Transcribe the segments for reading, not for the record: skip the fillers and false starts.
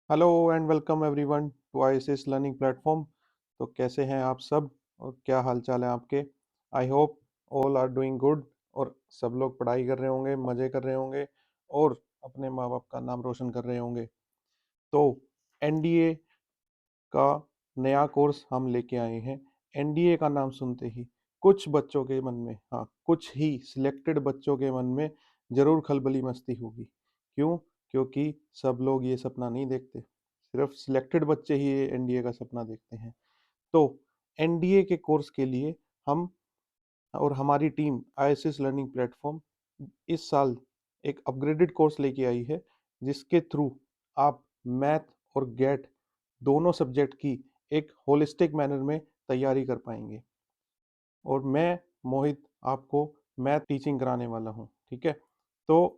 Hello and welcome everyone to ISS learning platform. तो कैसे हैं आप सब और क्या हाल चाल है आपके? I hope all are doing good और सब लोग पढ़ाई कर रहे होंगे, मज़े कर रहे होंगे और अपने माँ बाप का नाम रोशन कर रहे होंगे। तो एनडीए का नया कोर्स हम लेके आए हैं। एनडीए का नाम सुनते ही कुछ बच्चों के मन में, हाँ कुछ ही सिलेक्टेड बच्चों के मन में ज़रूर खलबली मस्ती होगी। क्यों? क्योंकि सब लोग ये सपना नहीं देखते, सिर्फ सिलेक्टेड बच्चे ही ये एनडीए का सपना देखते हैं। तो एनडीए के कोर्स के लिए हम और हमारी टीम आईएसएस लर्निंग प्लेटफॉर्म इस साल एक अपग्रेडेड कोर्स लेके आई है, जिसके थ्रू आप मैथ और गेट दोनों सब्जेक्ट की एक होलिस्टिक मैनर में तैयारी कर पाएंगे। और मैं मोहित आपको मैथ टीचिंग कराने वाला हूँ, ठीक है? तो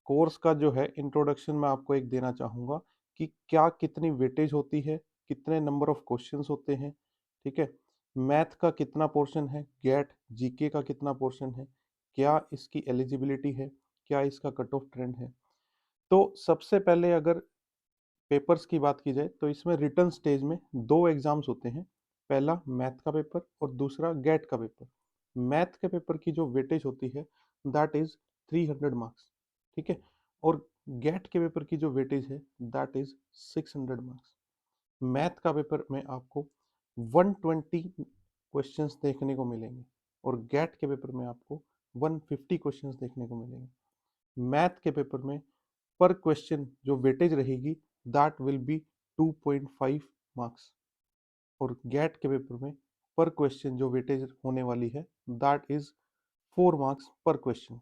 कोर्स का जो है इंट्रोडक्शन मैं आपको एक देना चाहूँगा कि क्या कितनी वेटेज होती है, कितने नंबर ऑफ क्वेश्चंस होते हैं, ठीक है? मैथ का कितना पोर्शन है, गेट जीके का कितना पोर्शन है, क्या इसकी एलिजिबिलिटी है, क्या इसका कट ऑफ ट्रेंड है। तो सबसे पहले अगर पेपर्स की बात की जाए तो इसमें रिटन स्टेज में दो एग्जाम्स होते हैं। पहला मैथ का पेपर और दूसरा गेट का पेपर। मैथ के पेपर की जो वेटेज होती है दैट इज 300 मार्क्स, ठीक है? और गेट के पेपर की जो वेटेज है दैट इज 600 मार्क्स। मैथ का पेपर में आपको 120 क्वेश्चंस देखने को मिलेंगे और गेट के पेपर में आपको 150 क्वेश्चंस देखने को मिलेंगे। मैथ के पेपर में पर क्वेश्चन जो वेटेज रहेगी दैट विल बी 2.5 मार्क्स और गेट के पेपर में पर क्वेश्चन जो वेटेज होने वाली है दैट इज 4 मार्क्स पर क्वेश्चन।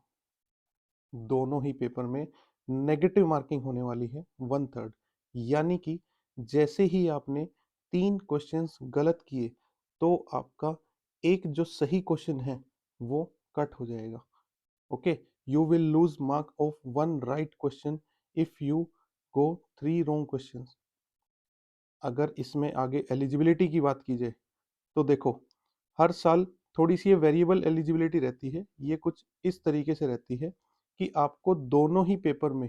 दोनों ही पेपर में नेगेटिव मार्किंग होने वाली है 1/3। यानी कि जैसे ही आपने 3 क्वेश्चंस गलत किए तो आपका एक जो सही क्वेश्चन है वो कट हो जाएगा। Okay, you will lose mark of one right question if you go 3 wrong questions। अगर इसमें आगे एलिजिबिलिटी की बात की जाए तो देखो, हर साल थोड़ी सी ये वेरिएबल एलिजिबिलिटी रहती है। ये कुछ इस तरीके से रहती है कि आपको दोनों ही पेपर में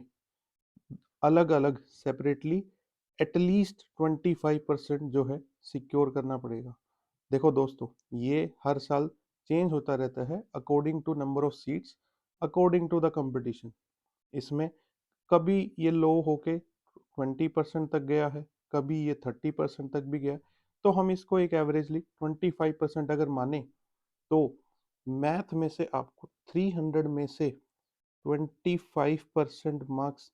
अलग अलग सेपरेटली एटलीस्ट 25% जो है सिक्योर करना पड़ेगा। देखो दोस्तों, ये हर साल चेंज होता रहता है according to number of seats, according to the competition. इसमें कभी ये लो होके 20% तक गया है, कभी ये 30% तक भी गया। तो हम इसको एक एवरेजली 25% अगर माने तो मैथ में से आपको 300 में से 25% मार्क्स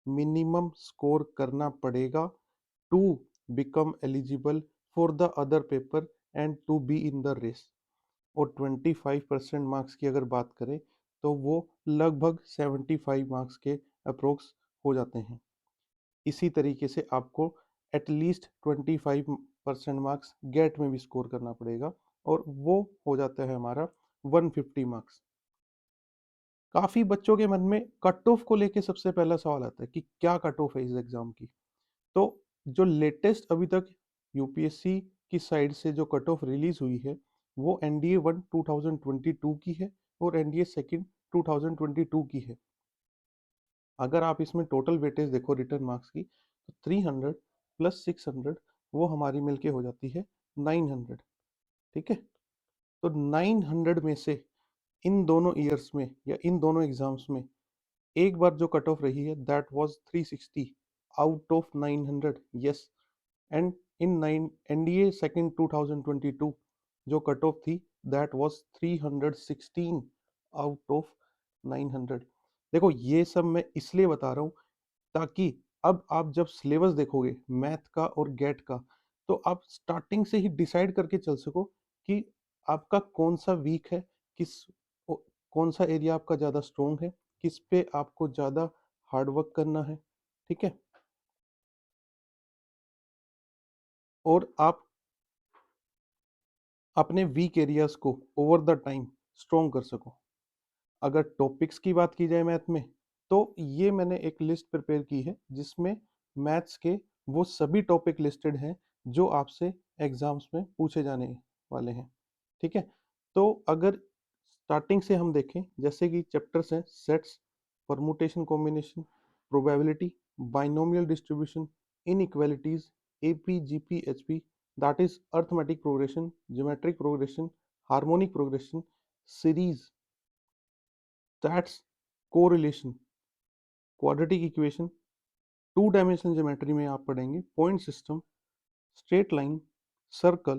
मिनिमम स्कोर करना पड़ेगा to become eligible for the other paper and to be in the race. और 25% मार्क्स की अगर बात करें तो वो लगभग 75 मार्क्स के अप्रोक्स हो जाते हैं। इसी तरीके से आपको एटलीस्ट 25% मार्क्स गेट में भी स्कोर करना पड़ेगा और वो हो जाता है हमारा 150 मार्क्स। काफ़ी बच्चों के मन में कट ऑफ को लेके सबसे पहला सवाल आता है कि क्या कट ऑफ है इस एग्ज़ाम की। तो जो लेटेस्ट अभी तक यूपीएससी की साइड से जो कट ऑफ रिलीज हुई है वो एनडीए 1 2022 की है और एनडीए सेकंड 2022 की है। अगर आप इसमें टोटल वेटेज देखो रिटर्न मार्क्स की तो 300 प्लस 600 वो हमारी मिलके हो जाती है 900, ठीक है? तो 900 में से इन दोनों ईयर्स में या इन दोनों एग्जाम्स में एक बार जो कट ऑफ रही है that was 360 out of 900। Yes, and in nine NDA second 2022 जो कट ऑफ थी दैट वाज 316 आउट ऑफ 900। देखो ये सब मैं इसलिए बता रहा हूँ ताकि अब आप जब सिलेबस देखोगे मैथ का और गेट का तो आप स्टार्टिंग से ही डिसाइड करके चल सको कि आपका कौन सा वीक है, किस कौन सा एरिया आपका ज़्यादा स्ट्रोंग है, किस पे आपको ज़्यादा हार्ड वर्क करना है, ठीक है? और आप अपने वीक एरियाज को ओवर द टाइम स्ट्रोंग कर सको। अगर टॉपिक्स की बात की जाए मैथ में तो ये मैंने एक लिस्ट प्रिपेयर की है जिसमें मैथ्स के वो सभी टॉपिक लिस्टेड हैं जो आपसे एग्जाम्स में पूछे जाने वाले हैं, ठीक है? तो अगर स्टार्टिंग से हम देखें जैसे कि चैप्टर्स हैं sets, permutation combination, probability, binomial distribution, inequalities, AP, GP, HP, that is arithmetic progression, geometric progression, harmonic progression, series, stats, correlation, quadratic equation, two dimensional geometry में आप पढ़ेंगे point system, straight line, circle,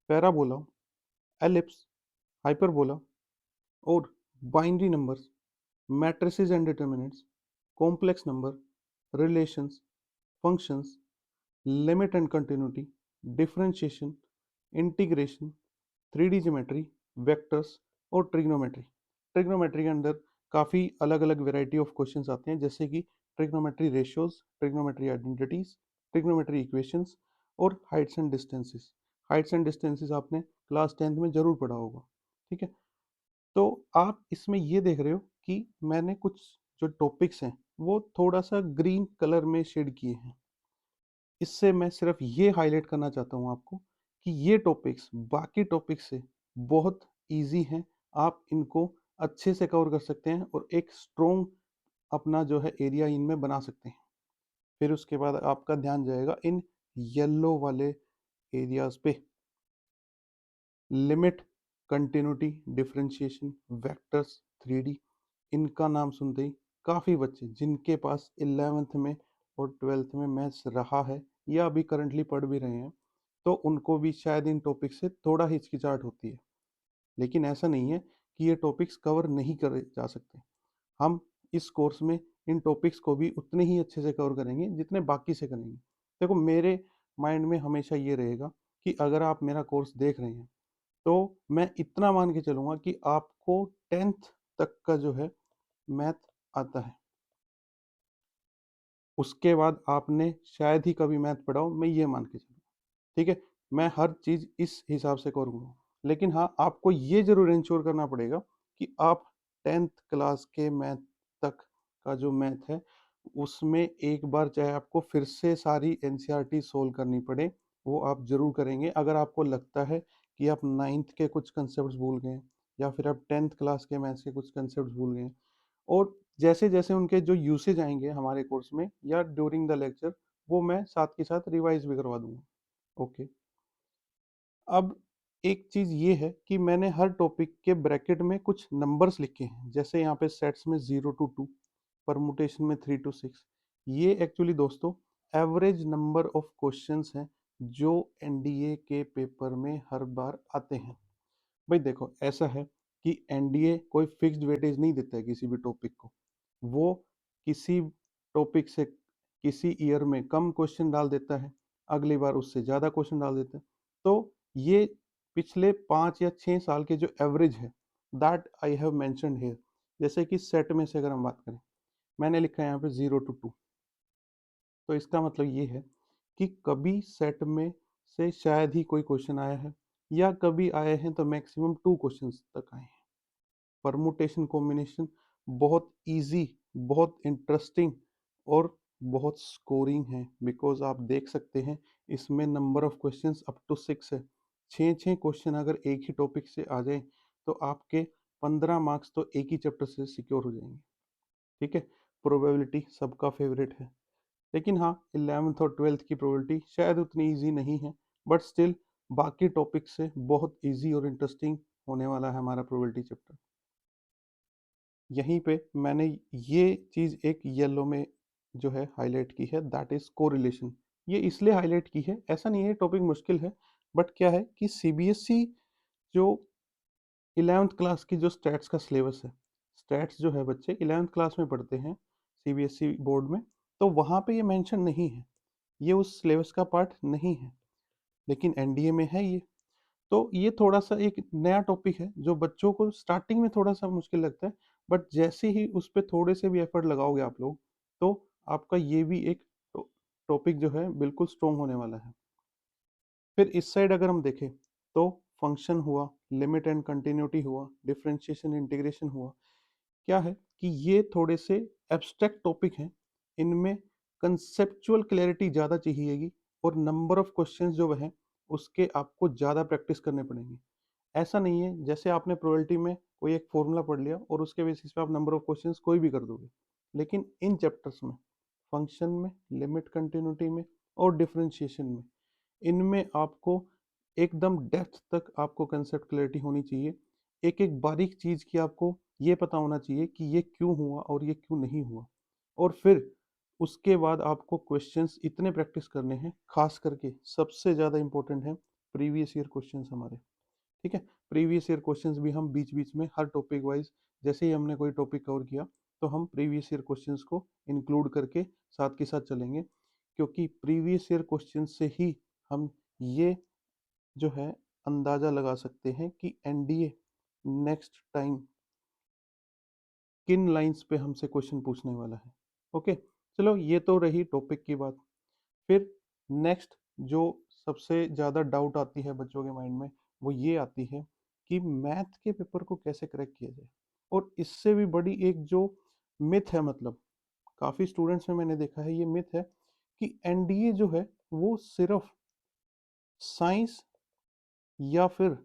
parabola, ellipse, hyperbola और binary numbers, matrices and determinants, complex number, relations, functions, limit and continuity, differentiation, integration, three D geometry, vectors और trigonometry. Trigonometry के अंदर काफ़ी अलग अलग वेराइटी ऑफ क्वेश्चंस आते हैं, जैसे कि trigonometry ratios, trigonometry identities, trigonometry equations और heights and distances. Heights and distances आपने क्लास 10th में जरूर पढ़ा होगा। ठीक है, तो आप इसमें ये देख रहे हो कि मैंने कुछ जो टॉपिक्स हैं वो थोड़ा सा ग्रीन कलर में शेड किए हैं। इससे मैं सिर्फ ये हाईलाइट करना चाहता हूँ आपको कि ये टॉपिक्स बाकी टॉपिक्स से बहुत इजी हैं। आप इनको अच्छे से कवर कर सकते हैं और एक स्ट्रॉन्ग अपना जो है एरिया इनमें बना सकते हैं। फिर उसके बाद आपका ध्यान जाएगा इन येलो वाले एरियाज पे, limit, continuity, differentiation, vectors, 3D। इनका नाम सुनते ही काफ़ी बच्चे जिनके पास 11th में और 12th में मैथ्स रहा है या अभी करंटली पढ़ भी रहे हैं, तो उनको भी शायद इन टॉपिक से थोड़ा हिचकिचाहट होती है। लेकिन ऐसा नहीं है कि ये टॉपिक्स कवर नहीं करे जा सकते। हम इस कोर्स में इन टॉपिक्स को भी उतने ही अच्छे से कवर करेंगे जितने बाकी से करेंगे। देखो, मेरे माइंड में हमेशा ये रहेगा कि अगर आप मेरा कोर्स देख रहे हैं तो मैं इतना मान के चलूँगा कि आपको 10th तक का जो है मैथ आता है। उसके बाद आपने शायद ही कभी मैथ पढ़ा हो, मैं ये मान के चलूँ। ठीक है, मैं हर चीज़ इस हिसाब से करूँगा। लेकिन हाँ, आपको ये ज़रूर इंश्योर करना पड़ेगा कि आप 10th क्लास के मैथ तक का जो मैथ है, उसमें एक बार चाहे आपको फिर से सारी एनसीईआरटी सोल्व करनी पड़े, वो आप ज़रूर करेंगे। अगर आपको लगता है कि आप 9th के कुछ कंसेप्ट्स भूल गए या फिर आप 10th क्लास के मैथ्स के कुछ कंसेप्ट्स भूल गए, और जैसे-जैसे उनके जो यूसेज आएँगे हमारे कोर्स में या ड्यूरिंग द लेक्चर, वो मैं साथ के साथ रिवाइज़ भी करवा दूँगा। ओके। अब एक चीज़ ये है कि मैंने हर टॉपिक के ब्रैकेट में कुछ नंबर्स लिखे हैं। जैसे यहाँ पे सेट्स में 0 to 2, परम्यूटेशन में 3 to 6। ये एक्चुअली दोस्तों एवरेज नंबर ऑफ क्वेश्चंस हैं जो एनडीए के पेपर में हर बार आते हैं। भाई देखो, ऐसा है कि एनडीए कोई फिक्स्ड वेटेज नहीं देता है किसी भी टॉपिक को। वो किसी टॉपिक से किसी ईयर में कम क्वेश्चन डाल देता है, अगली बार उससे ज़्यादा क्वेश्चन डाल देता है। तो ये पिछले 5 या 6 साल के जो एवरेज है, that I have mentioned here. जैसे कि सेट में से अगर हम बात करें, मैंने लिखा है यहाँ पे 0 to 2। तो इसका मतलब ये है कि कभी सेट में से शायद ही कोई क्वेश्चन आया है, या कभी आए हैं तो मैक्सिमम 2 क्वेश्चंस तक आए हैं। परमुटेशन कॉम्बिनेशन बहुत इजी, बहुत इंटरेस्टिंग और बहुत स्कोरिंग है, बिकॉज आप देख सकते हैं इसमें number of questions up to 6 है। 6 क्वेश्चन अगर एक ही टॉपिक से आ जाए तो आपके 15 मार्क्स तो एक ही चैप्टर से सिक्योर हो जाएंगे। ठीक है, प्रोबेबिलिटी सबका फेवरेट है। लेकिन हाँ, 11th और 12th की प्रोबेबिलिटी शायद उतनी इजी नहीं है, बट स्टिल बाकी टॉपिक से बहुत इजी और इंटरेस्टिंग होने वाला है हमारा प्रोबेबिलिटी चैप्टर। यहीं पे मैंने ये चीज़ एक येलो में जो है हाईलाइट की है, दैट इज कोरिलेशन। ये इसलिए हाईलाइट की है, ऐसा नहीं है टॉपिक मुश्किल है, बट क्या है कि सीबीएसई जो 11th क्लास की जो स्टैट्स का सिलेबस है, स्टैट्स जो है बच्चे 11th क्लास में पढ़ते हैं सीबीएसई बोर्ड में, तो वहाँ पे ये मेंशन नहीं है, ये उस सिलेबस का पार्ट नहीं है। लेकिन एनडीए में है ये। तो ये थोड़ा-सा एक नया टॉपिक है जो बच्चों को स्टार्टिंग में थोड़ा-सा मुश्किल लगता है, बट जैसे ही उस पे थोड़े से भी एफर्ट लगाओगे आप लोग, तो आपका ये भी एक टॉपिक जो है बिल्कुल स्ट्रॉन्ग होने वाला है। फिर इस साइड अगर हम देखें तो फंक्शन हुआ, लिमिट एंड कंटिन्यूटी हुआ, डिफरेंशिएशन, इंटीग्रेशन हुआ। क्या है कि ये थोड़े से एब्स्ट्रैक्ट टॉपिक हैं, इनमें कंसेप्चुअल क्लैरिटी ज़्यादा चाहिएगी और नंबर ऑफ क्वेश्चंस जो है उसके आपको ज़्यादा प्रैक्टिस करने पड़ेंगे। ऐसा नहीं है जैसे आपने प्रोबेबिलिटी में कोई एक फॉर्मूला पढ़ लिया और उसके बेसिस पे आप नंबर ऑफ क्वेश्चंस कोई भी कर दोगे। लेकिन इन चैप्टर्स में, फंक्शन में, लिमिट कंटिन्यूटी में, और डिफरेंशिएशन में। इनमें आपको एकदम डेप्थ तक आपको कंसेप्ट क्लैरिटी होनी चाहिए। एक एक बारीक चीज़ की आपको ये पता होना चाहिए कि ये क्यों हुआ और ये क्यों नहीं हुआ। और फिर उसके बाद आपको क्वेश्चंस इतने प्रैक्टिस करने हैं, खास करके सबसे ज़्यादा इंपॉर्टेंट है प्रीवियस ईयर क्वेश्चंस हमारे। ठीक है, प्रीवियस ईयर क्वेश्चंस भी हम बीच बीच में हर टॉपिक वाइज, जैसे ही हमने कोई टॉपिक कवर किया तो हम प्रीवियस ईयर क्वेश्चंस को इंक्लूड करके साथ के साथ चलेंगे, क्योंकि प्रीवियस ईयर क्वेश्चन से ही हम ये जो है अंदाजा लगा सकते हैं कि एनडीए नेक्स्ट टाइम किन लाइंस पे हमसे क्वेश्चन पूछने वाला है। ओके, चलो ये तो रही टॉपिक की बात। फिर नेक्स्ट जो सबसे ज़्यादा डाउट आती है बच्चों के माइंड में, वो ये आती है कि मैथ के पेपर को कैसे क्रैक किया जाए। और इससे भी बड़ी एक जो मिथ है, मतलब काफ़ी स्टूडेंट्स में मैंने देखा है ये मिथ है कि एनडीए जो है वो सिर्फ साइंस या फिर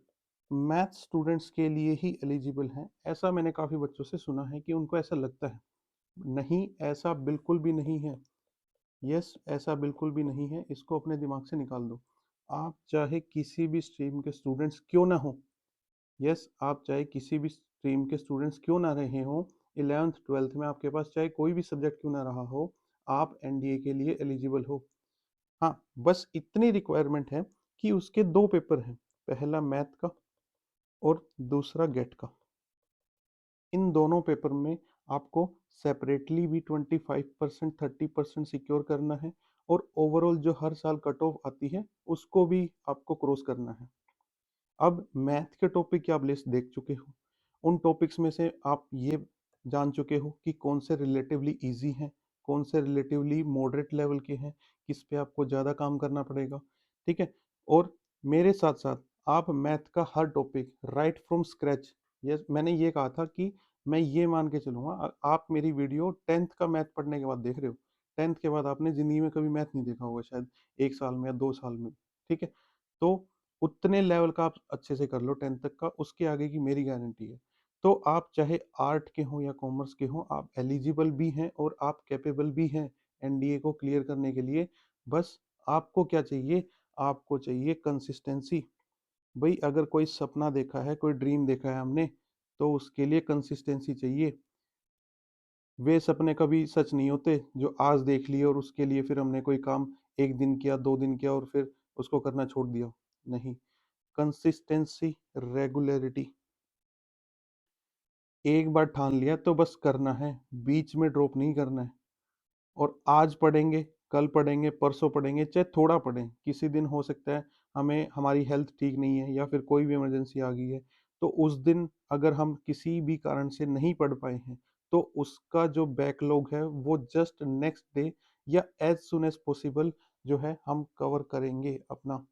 मैथ स्टूडेंट्स के लिए ही एलिजिबल हैं। ऐसा मैंने काफ़ी बच्चों से सुना है कि उनको ऐसा लगता है। नहीं, ऐसा बिल्कुल भी नहीं है। यस, ऐसा बिल्कुल भी नहीं है, इसको अपने दिमाग से निकाल दो। आप चाहे किसी भी स्ट्रीम के स्टूडेंट्स क्यों ना हो, यस, आप चाहे किसी भी स्ट्रीम के स्टूडेंट्स क्यों ना रहे हो, 11th 12th में आपके पास चाहे कोई भी सब्जेक्ट क्यों ना रहा हो, आप एनडीए के लिए एलिजिबल हो। हाँ, बस इतनी रिक्वायरमेंट है कि उसके दो पेपर हैं, पहला मैथ का और दूसरा गेट का। इन दोनों पेपर में आपको सेपरेटली भी 25% 30% सिक्योर करना है, और ओवरऑल जो हर साल कट ऑफ आती है उसको भी आपको क्रॉस करना है। अब मैथ के टॉपिक की आप लिस्ट देख चुके हो, उन टॉपिक्स में से आप ये जान चुके हो कि कौन से रिलेटिवली इजी हैं, कौन से रिलेटिवली मॉडरेट लेवल के हैं, किस पे आपको ज़्यादा काम करना पड़ेगा। ठीक है, और मेरे साथ साथ आप मैथ का हर topic right from scratch, yes, मैंने ये कहा था कि मैं ये मान के चलूँगा, आप मेरी वीडियो 10th का मैथ पढ़ने के बाद देख रहे हो, 10th के बाद आपने ज़िंदगी में कभी मैथ नहीं देखा होगा शायद, 1 साल में या 2 साल में। ठीक है, तो उतने लेवल का आप अच्छे से कर लो 10th तक का, उसके आगे की मेरी गारंटी है। तो आप चाहे आर्ट के हों या कॉमर्स के हों, आप एलिजिबल भी हैं और आप कैपेबल भी हैं एनडीए को क्लियर करने के लिए। बस आपको क्या चाहिए, आपको चाहिए कंसिस्टेंसी। भाई, अगर कोई सपना देखा है, कोई ड्रीम देखा है हमने, तो उसके लिए कंसिस्टेंसी चाहिए। वे सपने कभी सच नहीं होते जो आज देख लिए और उसके लिए फिर हमने कोई काम 1 दिन किया, 2 दिन किया और फिर उसको करना छोड़ दिया। नहीं, कंसिस्टेंसी, रेगुलरिटी, एक बार ठान लिया तो बस करना है, बीच में ड्रॉप नहीं करना है। और आज पढ़ेंगे, कल पढ़ेंगे, परसों पढ़ेंगे, चाहे थोड़ा पढ़ें, किसी दिन हो सकता है हमें हमारी हेल्थ ठीक नहीं है या फिर कोई भी इमरजेंसी आ गई है, तो उस दिन अगर हम किसी भी कारण से नहीं पढ़ पाए हैं, तो उसका जो बैकलॉग है वो जस्ट नेक्स्ट डे या एज सुन एज पॉसिबल जो है हम कवर करेंगे अपना।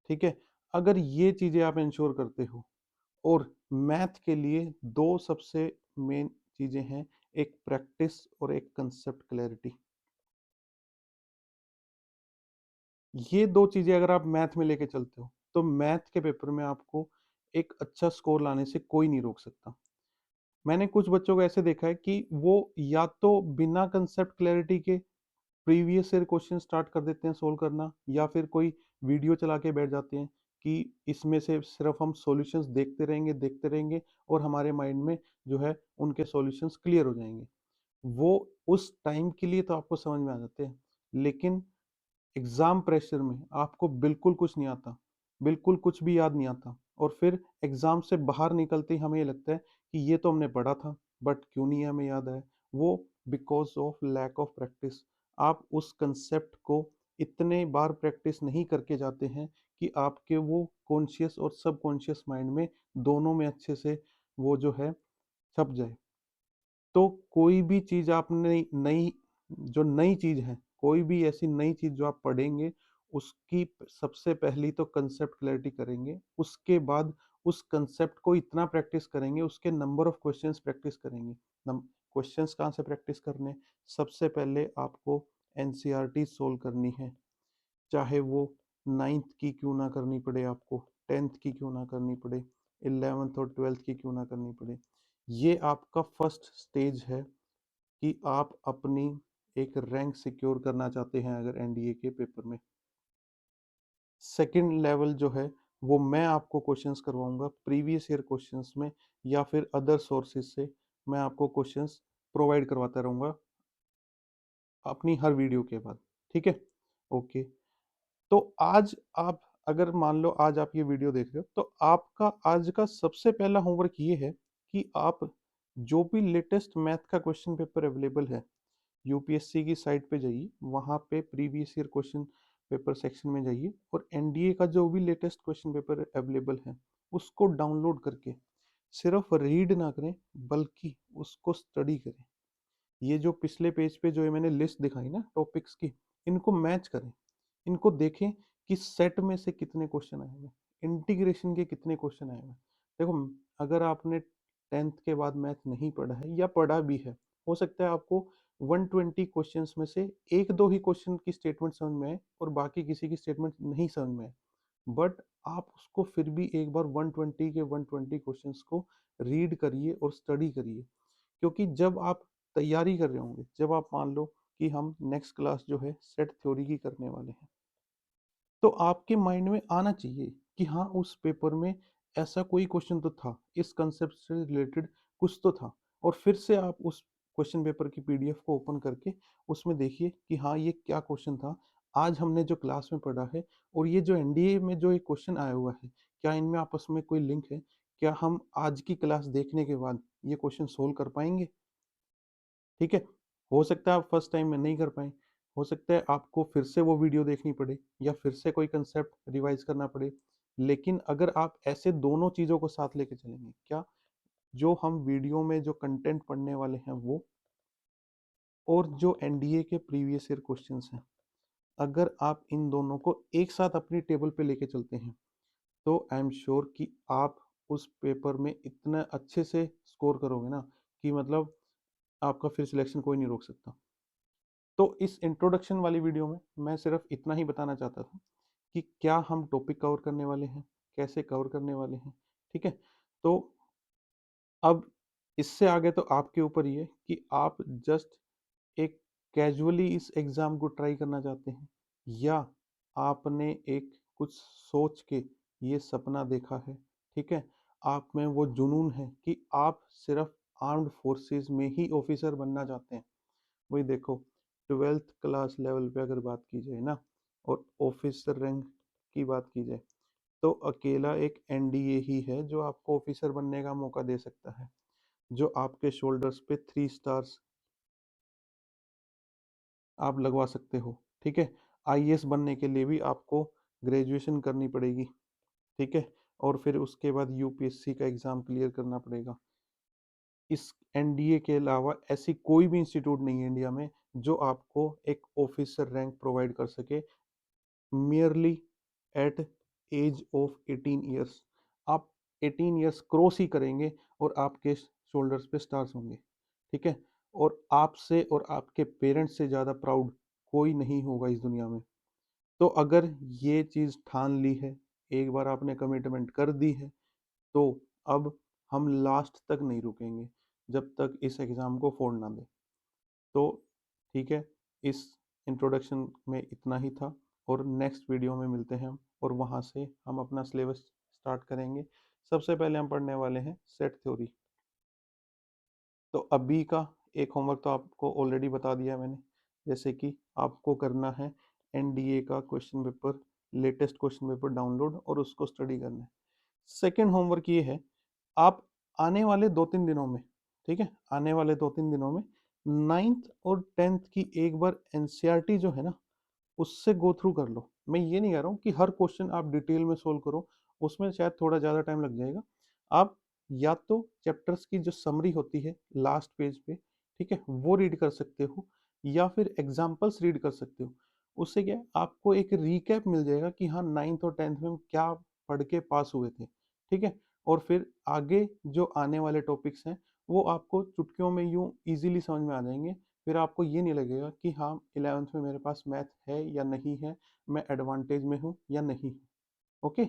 ठीक है, अगर ये चीज़ें आप इंश्योर करते हो, और मैथ के लिए दो सबसे मेन चीज़ें हैं, एक प्रैक्टिस और एक कंसेप्ट क्लैरिटी। ये दो चीज़ें अगर आप मैथ में लेके चलते हो, तो मैथ के पेपर में आपको एक अच्छा स्कोर लाने से कोई नहीं रोक सकता। मैंने कुछ बच्चों को ऐसे देखा है कि वो या तो बिना कंसेप्ट क्लैरिटी के प्रीवियस ईयर क्वेश्चन स्टार्ट कर देते हैं सोल्व करना, या फिर कोई वीडियो चला के बैठ जाते हैं कि इसमें से सिर्फ हम सॉल्यूशंस देखते रहेंगे और हमारे माइंड में जो है उनके सॉल्यूशंस क्लियर हो जाएंगे। वो उस टाइम के लिए तो आपको समझ में आ जाते हैं, लेकिन एग्जाम प्रेशर में आपको बिल्कुल कुछ नहीं आता, बिल्कुल कुछ भी याद नहीं आता, और फिर एग्जाम से बाहर निकलते ही हमें ये लगता है कि ये तो हमने पढ़ा था, बट क्यों नहीं हमें याद आया। वो because of lack of practice. आप उस कंसेप्ट को इतने बार प्रैक्टिस नहीं करके जाते हैं कि आपके वो कॉन्शियस और सबकॉन्शियस माइंड में दोनों में अच्छे से वो जो है छप जाए। तो कोई भी चीज़ आपने नई, जो नई चीज़ है, कोई भी ऐसी नई चीज़ जो आप पढ़ेंगे, उसकी सबसे पहली तो कंसेप्ट क्लैरिटी करेंगे, उसके बाद उस कंसेप्ट को इतना प्रैक्टिस करेंगे, उसके नंबर ऑफ क्वेश्चंस प्रैक्टिस करेंगे। क्वेश्चंस कहाँ से प्रैक्टिस करने, सबसे पहले आपको एनसीईआरटी सोल्व करनी है, चाहे वो 9th की क्यों ना करनी पड़े आपको, 10th की क्यों ना करनी पड़े, 11th और 12th की क्यों ना करनी पड़े। ये आपका फर्स्ट स्टेज है कि आप अपनी एक रैंक सिक्योर करना चाहते हैं अगर एनडीए के पेपर में। सेकंड लेवल जो है वो मैं आपको क्वेश्चंस करवाऊंगा प्रीवियस ईयर क्वेश्चंस में, या फिर अदर सोर्सेज से मैं आपको क्वेश्चंस प्रोवाइड करवाता रहूंगा अपनी हर वीडियो के बाद। ठीक है, ओके। तो आज आप, अगर मान लो आज आप ये वीडियो देख रहे हो, तो आपका आज का सबसे पहला होमवर्क ये है कि आप जो भी लेटेस्ट मैथ का क्वेश्चन पेपर अवेलेबल है, यूपीएससी की साइट पे जाइए, वहाँ पे previous year question paper section में जाइए और एनडीए का जो भी लेटेस्ट क्वेश्चन पेपर अवेलेबल है उसको डाउनलोड करके सिर्फ रीड ना करें बल्कि उसको स्टडी करें। ये जो पिछले पेज पे जो ये मैंने लिस्ट दिखाई ना टॉपिक्स की, इनको मैच करें, इनको देखें कि सेट में से कितने क्वेश्चन आए हुए, इंटीग्रेशन के कितने क्वेश्चन आए हुए। देखो, अगर आपने 10th के बाद मैथ नहीं पढ़ा है या पढ़ा भी है, हो सकता है आपको 120 क्वेश्चंस में से एक दो ही क्वेश्चन की स्टेटमेंट समझ में आए और बाकी किसी की स्टेटमेंट नहीं समझ में आए, बट आप उसको फिर भी एक बार 120 के 120 क्वेश्चंस को रीड करिए और स्टडी करिए। क्योंकि जब आप तैयारी कर रहे होंगे, जब आप मान लो कि हम नेक्स्ट क्लास जो है सेट थ्योरी की करने वाले हैं, तो आपके माइंड में आना चाहिए कि हाँ उस पेपर में ऐसा कोई क्वेश्चन तो था, इस कंसेप्ट से रिलेटेड कुछ तो था। और फिर से आप उस क्वेश्चन पेपर की पीडीएफ को ओपन करके उसमें देखिए कि हाँ ये क्या क्वेश्चन था, आज हमने जो क्लास में पढ़ा है, और ये जो एनडीए में जो एक क्वेश्चन आया हुआ है, क्या इनमें आपस में कोई लिंक है, क्या हम आज की क्लास देखने के बाद ये क्वेश्चन सोल्व कर पाएंगे। ठीक है, हो सकता है आप फर्स्ट टाइम में नहीं कर पाए, हो सकता है आपको फिर से वो वीडियो देखनी पड़े या फिर से कोई कंसेप्ट रिवाइज करना पड़े। लेकिन अगर आप ऐसे दोनों चीज़ों को साथ लेके चलेंगे, क्या, जो हम वीडियो में जो कंटेंट पढ़ने वाले हैं वो, और जो एनडीए के प्रीवियस ईयर क्वेश्चंस हैं, अगर आप इन दोनों को एक साथ अपनी टेबल पे लेके चलते हैं, तो आई एम श्योर कि आप उस पेपर में इतना अच्छे से स्कोर करोगे ना कि मतलब आपका फिर सिलेक्शन कोई नहीं रोक सकता। तो इस इंट्रोडक्शन वाली वीडियो में मैं सिर्फ इतना ही बताना चाहता था कि क्या हम टॉपिक कवर करने वाले हैं, कैसे कवर करने वाले हैं। ठीक है, तो अब इससे आगे तो आपके ऊपर ही है कि आप जस्ट एक कैजुअली इस एग्ज़ाम को ट्राई करना चाहते हैं, या आपने एक कुछ सोच के ये सपना देखा है। ठीक है, आप में वो जुनून है कि आप सिर्फ आर्म्ड फोर्सेस में ही ऑफिसर बनना चाहते हैं। वही देखो, 12th क्लास लेवल पे अगर बात की जाए ना, और ऑफिसर रैंक की बात की जाए, तो अकेला एक एनडीए ही है जो आपको ऑफिसर बनने का मौका दे सकता है, जो आपके शोल्डर्स पे 3 स्टार्स आप लगवा सकते हो। ठीक है, आईएएस बनने के लिए भी आपको ग्रेजुएशन करनी पड़ेगी। ठीक है, और फिर उसके बाद यूपीएससी का एग्ज़ाम क्लियर करना पड़ेगा। इस एनडीए के अलावा ऐसी कोई भी इंस्टीट्यूट नहीं है इंडिया में जो आपको एक ऑफिसर रैंक प्रोवाइड कर सके merely at age of 18 years. आप 18 ईयर्स क्रॉस ही करेंगे और आपके शोल्डर्स पे स्टार्स होंगे। ठीक है, और आपसे और आपके पेरेंट्स से ज़्यादा प्राउड कोई नहीं होगा इस दुनिया में। तो अगर ये चीज़ ठान ली है, एक बार आपने कमिटमेंट कर दी है, तो अब हम लास्ट तक नहीं रुकेंगे जब तक इस एग्ज़ाम को फोड़ ना दें। तो ठीक है, इस इंट्रोडक्शन में इतना ही था, और नेक्स्ट वीडियो में मिलते हैं हम, और वहाँ से हम अपना सिलेबस स्टार्ट करेंगे। सबसे पहले हम पढ़ने वाले हैं सेट थ्योरी। तो अभी का एक होमवर्क तो आपको ऑलरेडी बता दिया है मैंने, जैसे कि आपको करना है एनडीए का question paper, latest question paper download और उसको स्टडी करना है। सेकंड होमवर्क ये है, आप आने वाले 2-3 दिनों में, ठीक है, आने वाले 2-3 दिनों में 9th और 10th की एक बार एनसीईआरटी जो है ना, उससे गो थ्रू कर लो। मैं ये नहीं कह रहा हूँ कि हर क्वेश्चन आप डिटेल में सोल्व करो, उसमें शायद थोड़ा ज़्यादा टाइम लग जाएगा। आप या तो चैप्टर्स की जो समरी होती है लास्ट पेज पे, ठीक है, वो रीड कर सकते हो, या फिर एग्जाम्पल्स रीड कर सकते हो। उससे क्या है, आपको एक रिकैप मिल जाएगा कि हाँ 9th और 10th में हम क्या पढ़ के पास हुए थे। ठीक है, और फिर आगे जो आने वाले टॉपिक्स हैं वो आपको चुटकियों में यूँ ईजिली समझ में आ जाएंगे। फिर आपको ये नहीं लगेगा कि हाँ 11th में मेरे पास मैथ है या नहीं है, मैं एडवांटेज में हूँ या नहीं हूँ। ओके,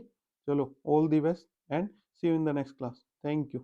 चलो, all the best and see you in the next class. Thank you.